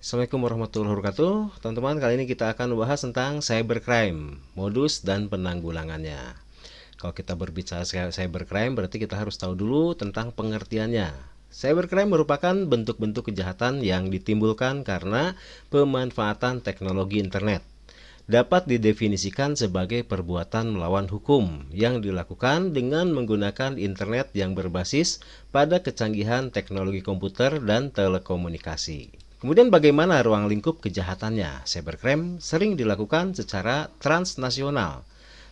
Assalamualaikum warahmatullahi wabarakatuh. Teman-teman, kali ini kita akan membahas tentang cybercrime, modus dan penanggulangannya. Kalau kita berbicara cybercrime, berarti kita harus tahu dulu tentang pengertiannya. Cybercrime merupakan bentuk-bentuk kejahatan yang ditimbulkan karena pemanfaatan teknologi internet. Dapat didefinisikan sebagai perbuatan melawan hukum yang dilakukan dengan menggunakan internet yang berbasis pada kecanggihan teknologi komputer dan telekomunikasi. Kemudian bagaimana ruang lingkup kejahatannya? Cybercrime sering dilakukan secara transnasional,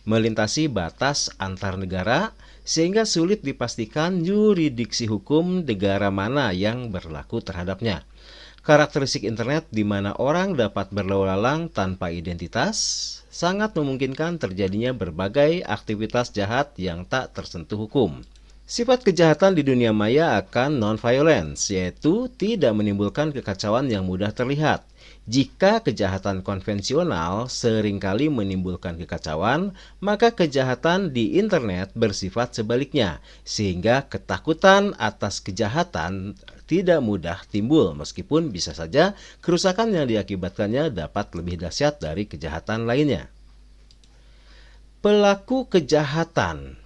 melintasi batas antar negara sehingga sulit dipastikan yurisdiksi hukum negara mana yang berlaku terhadapnya. Karakteristik internet di mana orang dapat berlalu lalang tanpa identitas sangat memungkinkan terjadinya berbagai aktivitas jahat yang tak tersentuh hukum. Sifat kejahatan di dunia maya akan non-violence, yaitu tidak menimbulkan kekacauan yang mudah terlihat. Jika kejahatan konvensional seringkali menimbulkan kekacauan, maka kejahatan di internet bersifat sebaliknya, sehingga ketakutan atas kejahatan tidak mudah timbul, meskipun bisa saja kerusakan yang diakibatkannya dapat lebih dahsyat dari kejahatan lainnya. Pelaku kejahatan.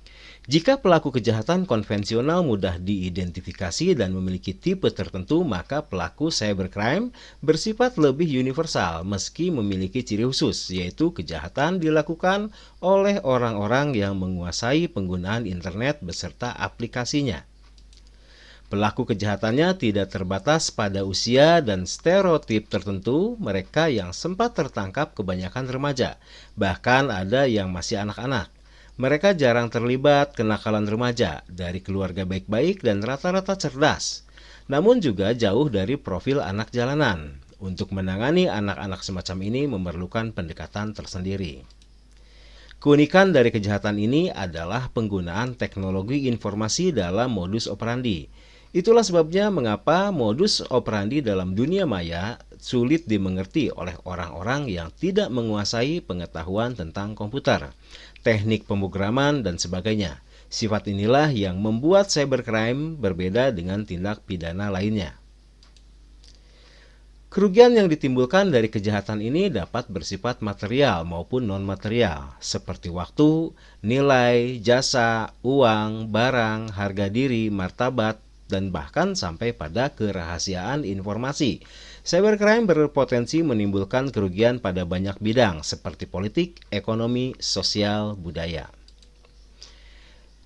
Jika pelaku kejahatan konvensional mudah diidentifikasi dan memiliki tipe tertentu, maka pelaku cybercrime bersifat lebih universal meski memiliki ciri khusus, yaitu kejahatan dilakukan oleh orang-orang yang menguasai penggunaan internet beserta aplikasinya. Pelaku kejahatannya tidak terbatas pada usia dan stereotip tertentu. Mereka yang sempat tertangkap kebanyakan remaja, bahkan ada yang masih anak-anak. Mereka jarang terlibat kenakalan remaja, dari keluarga baik-baik dan rata-rata cerdas. Namun juga jauh dari profil anak jalanan. Untuk menangani anak-anak semacam ini memerlukan pendekatan tersendiri. Keunikan dari kejahatan ini adalah penggunaan teknologi informasi dalam modus operandi. Itulah sebabnya mengapa modus operandi dalam dunia maya sulit dimengerti oleh orang-orang yang tidak menguasai pengetahuan tentang komputer, teknik pemrograman, dan sebagainya. Sifat inilah yang membuat cybercrime berbeda dengan tindak pidana lainnya. Kerugian yang ditimbulkan dari kejahatan ini dapat bersifat material maupun non-material, seperti waktu, nilai, jasa, uang, barang, harga diri, martabat, dan bahkan sampai pada kerahasiaan informasi. Cybercrime berpotensi menimbulkan kerugian pada banyak bidang seperti politik, ekonomi, sosial, budaya.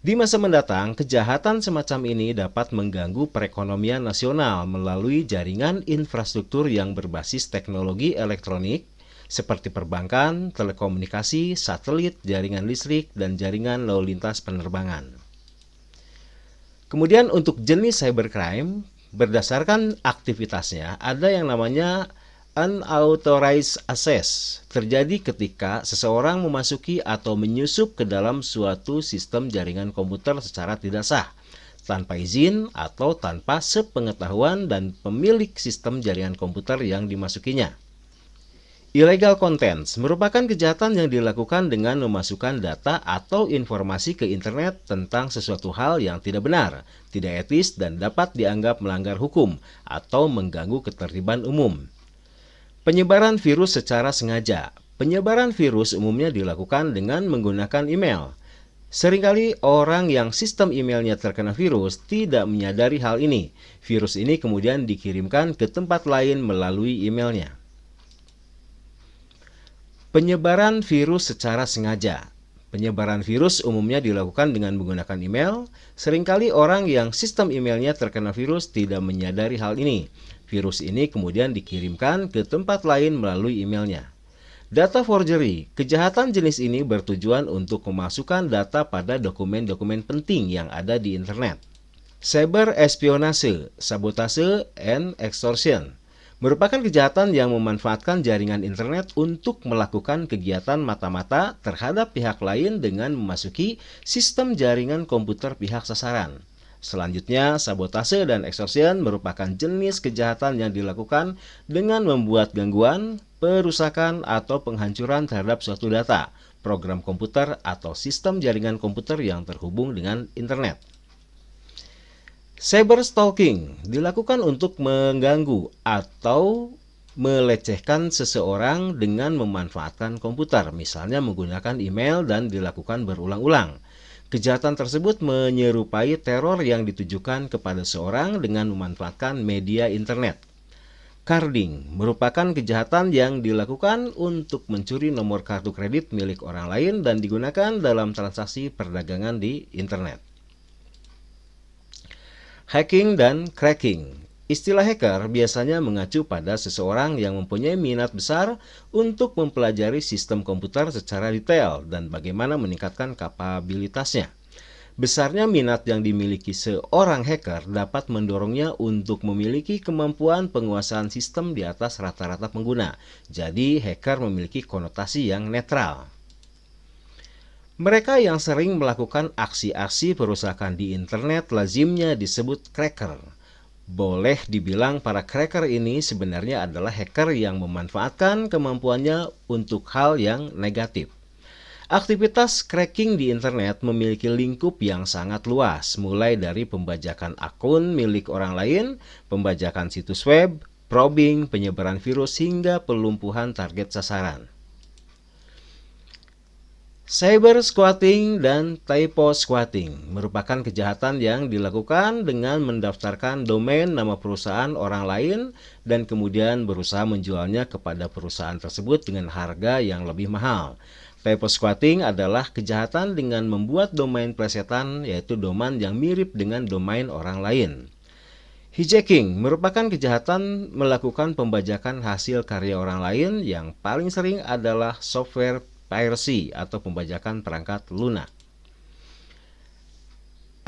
Di masa mendatang, kejahatan semacam ini dapat mengganggu perekonomian nasional melalui jaringan infrastruktur yang berbasis teknologi elektronik seperti perbankan, telekomunikasi, satelit, jaringan listrik, dan jaringan lalu lintas penerbangan. Kemudian untuk jenis cybercrime, berdasarkan aktivitasnya, ada yang namanya unauthorized access. Terjadi ketika seseorang memasuki atau menyusup ke dalam suatu sistem jaringan komputer secara tidak sah, tanpa izin atau tanpa sepengetahuan dan pemilik sistem jaringan komputer yang dimasukinya. Illegal contents merupakan kejahatan yang dilakukan dengan memasukkan data atau informasi ke internet tentang sesuatu hal yang tidak benar, tidak etis, dan dapat dianggap melanggar hukum atau mengganggu ketertiban umum. Penyebaran virus secara sengaja. Penyebaran virus umumnya dilakukan dengan menggunakan email. Seringkali orang yang sistem emailnya terkena virus tidak menyadari hal ini. Virus ini kemudian dikirimkan ke tempat lain melalui emailnya. Penyebaran virus secara sengaja. Penyebaran virus umumnya dilakukan dengan menggunakan email. Seringkali orang yang sistem emailnya terkena virus tidak menyadari hal ini. Virus ini kemudian dikirimkan ke tempat lain melalui emailnya. Data forgery. Kejahatan jenis ini bertujuan untuk memasukkan data pada dokumen-dokumen penting yang ada di internet. Cyber espionase, sabotase, and extortion merupakan kejahatan yang memanfaatkan jaringan internet untuk melakukan kegiatan mata-mata terhadap pihak lain dengan memasuki sistem jaringan komputer pihak sasaran. Selanjutnya, sabotase dan extortion merupakan jenis kejahatan yang dilakukan dengan membuat gangguan, perusakan, atau penghancuran terhadap suatu data, program komputer, atau sistem jaringan komputer yang terhubung dengan internet. Cyberstalking dilakukan untuk mengganggu atau melecehkan seseorang dengan memanfaatkan komputer, misalnya menggunakan email dan dilakukan berulang-ulang. Kejahatan tersebut menyerupai teror yang ditujukan kepada seorang dengan memanfaatkan media internet. Carding merupakan kejahatan yang dilakukan untuk mencuri nomor kartu kredit milik orang lain dan digunakan dalam transaksi perdagangan di internet. Hacking dan cracking. Istilah hacker biasanya mengacu pada seseorang yang mempunyai minat besar untuk mempelajari sistem komputer secara detail dan bagaimana meningkatkan kapabilitasnya. Besarnya minat yang dimiliki seorang hacker dapat mendorongnya untuk memiliki kemampuan penguasaan sistem di atas rata-rata pengguna. Jadi, hacker memiliki konotasi yang netral. Mereka yang sering melakukan aksi-aksi perusakan di internet lazimnya disebut cracker. Boleh dibilang para cracker ini sebenarnya adalah hacker yang memanfaatkan kemampuannya untuk hal yang negatif. Aktivitas cracking di internet memiliki lingkup yang sangat luas, mulai dari pembajakan akun milik orang lain, pembajakan situs web, probing, penyebaran virus, hingga pelumpuhan target sasaran. Cyber squatting dan typo squatting merupakan kejahatan yang dilakukan dengan mendaftarkan domain nama perusahaan orang lain dan kemudian berusaha menjualnya kepada perusahaan tersebut dengan harga yang lebih mahal. Typo squatting adalah kejahatan dengan membuat domain plesetan, yaitu domain yang mirip dengan domain orang lain. Hijacking merupakan kejahatan melakukan pembajakan hasil karya orang lain, yang paling sering adalah software piracy atau pembajakan perangkat lunak.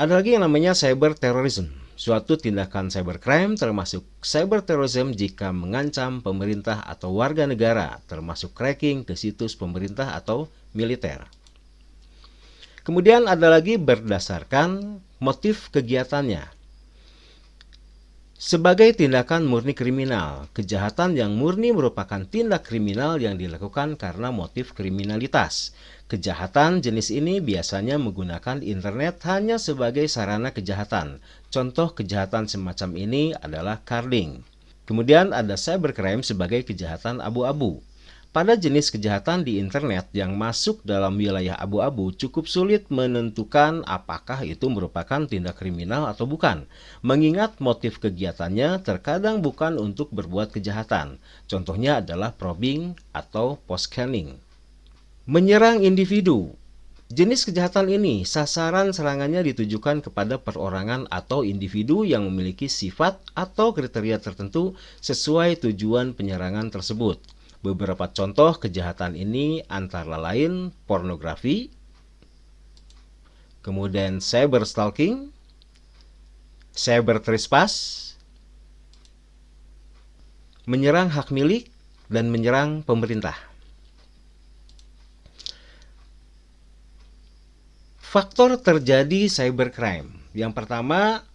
Ada lagi yang namanya cyber terrorism. Suatu tindakan cybercrime termasuk cyber terrorism jika mengancam pemerintah atau warga negara, termasuk cracking ke situs pemerintah atau militer. Kemudian ada lagi berdasarkan motif kegiatannya. Sebagai tindakan murni kriminal, kejahatan yang murni merupakan tindak kriminal yang dilakukan karena motif kriminalitas. Kejahatan jenis ini biasanya menggunakan internet hanya sebagai sarana kejahatan. Contoh kejahatan semacam ini adalah carding. Kemudian ada cybercrime sebagai kejahatan abu-abu. Pada jenis kejahatan di internet yang masuk dalam wilayah abu-abu, cukup sulit menentukan apakah itu merupakan tindak kriminal atau bukan, mengingat motif kegiatannya terkadang bukan untuk berbuat kejahatan. Contohnya adalah probing atau post-scanning. Menyerang individu. Jenis kejahatan ini, sasaran serangannya ditujukan kepada perorangan atau individu yang memiliki sifat atau kriteria tertentu sesuai tujuan penyerangan tersebut. Beberapa contoh kejahatan ini antara lain pornografi, kemudian cyber stalking, cyber trespass, menyerang hak milik, dan menyerang pemerintah. Faktor terjadi cybercrime. Yang pertama,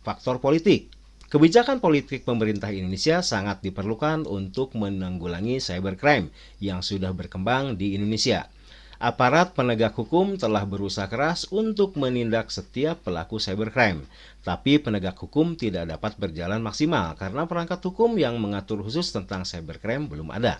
faktor politik. Kebijakan politik pemerintah Indonesia sangat diperlukan untuk menanggulangi cybercrime yang sudah berkembang di Indonesia. Aparat penegak hukum telah berusaha keras untuk menindak setiap pelaku cybercrime, tapi penegak hukum tidak dapat berjalan maksimal karena perangkat hukum yang mengatur khusus tentang cybercrime belum ada.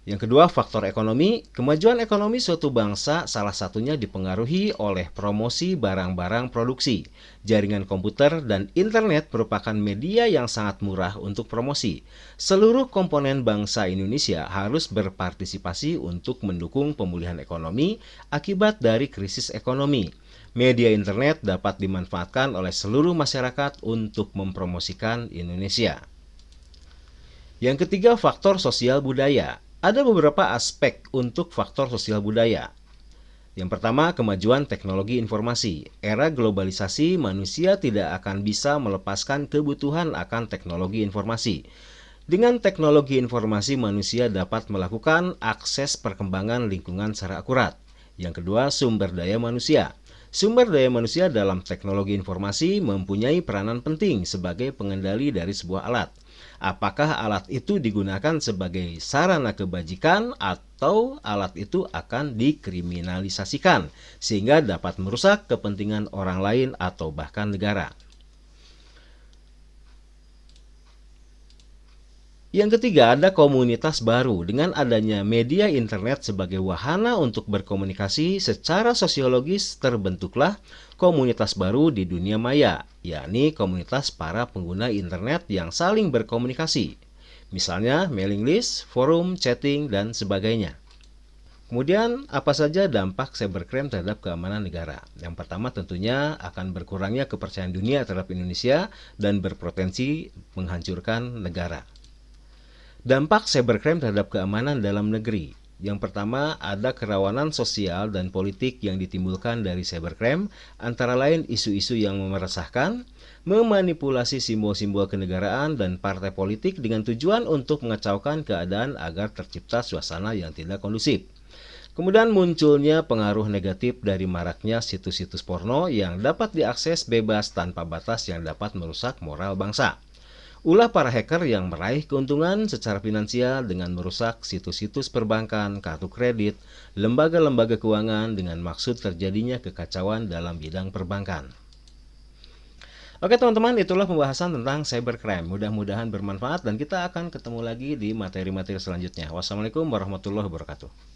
Yang kedua, faktor ekonomi. Kemajuan ekonomi suatu bangsa salah satunya dipengaruhi oleh promosi barang-barang produksi. Jaringan komputer dan internet merupakan media yang sangat murah untuk promosi. Seluruh komponen bangsa Indonesia harus berpartisipasi untuk mendukung pemulihan ekonomi akibat dari krisis ekonomi. Media internet dapat dimanfaatkan oleh seluruh masyarakat untuk mempromosikan Indonesia. Yang ketiga, faktor sosial budaya. Ada beberapa aspek untuk faktor sosial budaya. Yang pertama, kemajuan teknologi informasi. Era globalisasi, manusia tidak akan bisa melepaskan kebutuhan akan teknologi informasi. Dengan teknologi informasi, manusia dapat melakukan akses perkembangan lingkungan secara akurat. Yang kedua, sumber daya manusia. Sumber daya manusia dalam teknologi informasi mempunyai peranan penting sebagai pengendali dari sebuah alat. Apakah alat itu digunakan sebagai sarana kebajikan atau alat itu akan dikriminalisasikan sehingga dapat merusak kepentingan orang lain atau bahkan negara. Yang ketiga, ada komunitas baru. Dengan adanya media internet sebagai wahana untuk berkomunikasi secara sosiologis, terbentuklah komunitas baru di dunia maya, yakni komunitas para pengguna internet yang saling berkomunikasi. Misalnya mailing list, forum, chatting, dan sebagainya. Kemudian, apa saja dampak cybercrime terhadap keamanan negara? Yang pertama tentunya akan berkurangnya kepercayaan dunia terhadap Indonesia dan berpotensi menghancurkan negara. Dampak cybercrime terhadap keamanan dalam negeri. Yang pertama, ada kerawanan sosial dan politik yang ditimbulkan dari cybercrime, antara lain isu-isu yang meresahkan, memanipulasi simbol-simbol kenegaraan dan partai politik dengan tujuan untuk mengacaukan keadaan agar tercipta suasana yang tidak kondusif. Kemudian munculnya pengaruh negatif dari maraknya situs-situs porno yang dapat diakses bebas tanpa batas yang dapat merusak moral bangsa. Ulah para hacker yang meraih keuntungan secara finansial dengan merusak situs-situs perbankan, kartu kredit, lembaga-lembaga keuangan dengan maksud terjadinya kekacauan dalam bidang perbankan. Oke teman-teman, itulah pembahasan tentang cybercrime. Mudah-mudahan bermanfaat dan kita akan ketemu lagi di materi-materi selanjutnya. Wassalamualaikum warahmatullahi wabarakatuh.